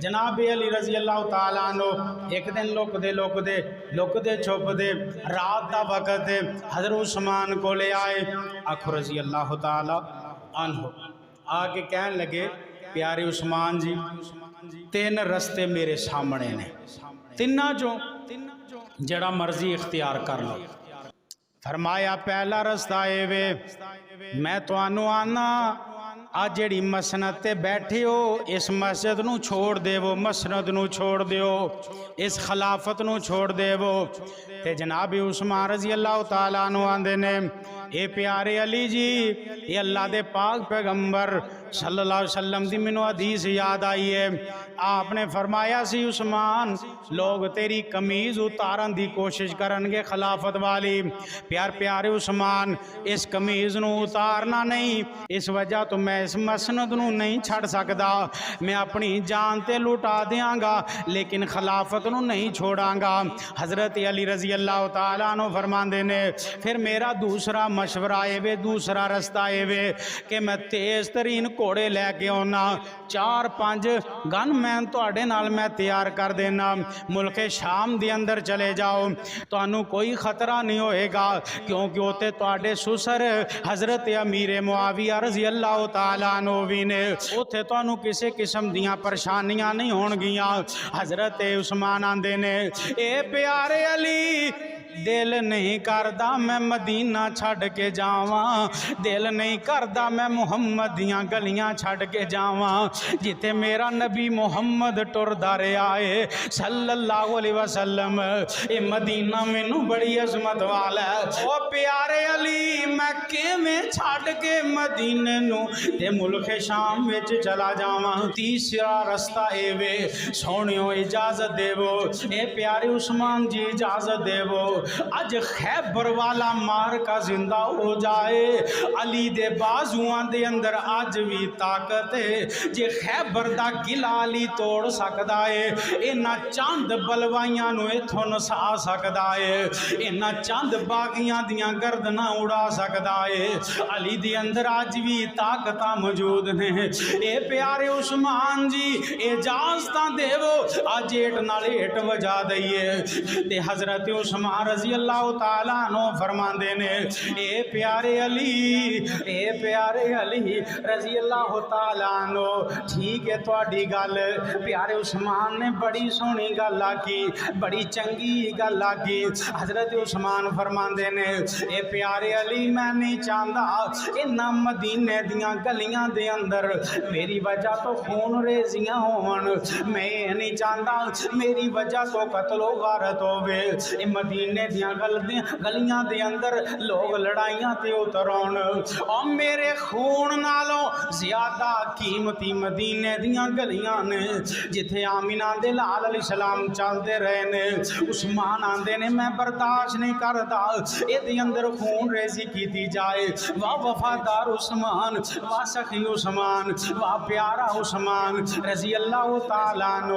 جناب علی رضی اللہ تعالیٰ عنہ ایک دن لکدے چھپدے رات دا وقت حضرت عثمان کو لے آئے. آخو رضی اللہ تعالیٰ عنہ آگے کہنے لگے پیارے عثمان جی 3 رستے میرے سامنے نے، تیناں جو جڑا مرضی اختیار کر لو. فرمایا پہلا رستہ اے وے میں توانو آنا آج جڑی مسند تے بیٹھے ہو اس مسجد نو چھوڑ دے وہ، مسند نو چھوڑ دیو، اس خلافت نو چھوڑ دے وہ. تے جناب عثمان رضی اللہ تعالیٰ عنہ آندے نے اے پیارے علی جی یہ اللہ دے پاک پیغمبر صلی اللہ علیہ وسلم دی منو حدیث یاد آئی ہے. آپ نے فرمایا سی عثمان لوگ تیری قمیض اتارن دی کوشش کرن گے خلافت والی، پیارے عثمان اس قمیض نو اتارنا نہیں، اس وجہ تو میں اس مسند نو نہیں چھڑ سکدا، میں اپنی جان تے لٹا دیاں گا لیکن خلافت نو نہیں چھوڑاں گا. حضرت علی رضی اللہ تعالیٰ عنہ فرماندے نے پھر میرا دوسرا مشورہ اے وے، دوسرا رستہ اے وے کہ میں تیز ترین گھوڑے لے کے آنا، 4-5 گن مین تواڈے نال میں تیار کر دینا، ملک شام دے اندر چلے جاؤ، تانوں کوئی خطرہ نہیں ہوئے گا کیونکہ اوتے تواڈے سسر حضرت امیر معاویہ رضی اللہ تعالیٰ عنہ بھی نے، اوتے تانوں کسی قسم دیاں پریشانیاں نہیں ہون گیاں. حضرت عثمان آندے نے اے پیارے علی دل نہیں کردا میں مدینہ چھڑ کے جاواں، دل نہیں کردا میں محمد دیاں گلیاں چھڑ کے جاواں جتے میرا نبی محمد ٹردا رہیا ہے صلی اللہ علیہ وسلم. اے مدینہ مینوں بڑی عظمت والا ہے. او پیارے علی میں کیویں چھڑ کے مدینے نو تے ملک شام وچ چلا جاواں. تیسرا رستہ اے وے سونیو اجازت دیو، اے پیارے عثمان جی اجازت دیو اج خیبر والا مارکا زندہ ہو جائے، علی دے بازوان دے اندر آج بھی طاقت ہے، جے خیبر دا قلعہ علی توڑ سکدا ہے، اینا چاند بلوائیاں نو ایتھوں نسا سکدا ہے، اینا چاند باغیاں دیاں گردناں اڑا سکدا ہے، علی دے اندر آج بھی طاقتاں موجود نے. اے پیارے عثمان جی اجازتاں دیو آج ایٹ نال ایٹ وجا دئیے. تے حضرت عثمان رضی اللہ تعالیٰ عنہ فرماندے نے اے پیارے علی رضی اللہ تعالیٰ عنہ ٹھیک ہے تواڈی گل. پیارے عثمان نے بڑی سونی گل آکی، بڑی چنگی گل آکی. حضرت عثمان فرماندے نے اے پیارے علی میں نہیں چاہتا انہاں مدینے دیاں گلیاں دے اندر میری وجہ تو خون ریزیاں ہون، میں نہیں چاہتا میری وجہ تو قتل و غارت ہوئے. اے مدینے دیاں گلیاں دے اندر لوگ لڑائیاں تے اترون، اور میرے خون نالوں زیادہ قیمتی مدینے دیاں گلیاں نے جتھے آمینہ دے لال علیہ السلام چلتے رہے نے. عثمان آندے نے میں برداشت نہیں کرتا اے دے اندر خون ریزی کیتی جائے. واہ وفادار عثمان، واہ سخی عثمان، واہ پیارا عثمان رضی اللہ تعالیٰ عنہ.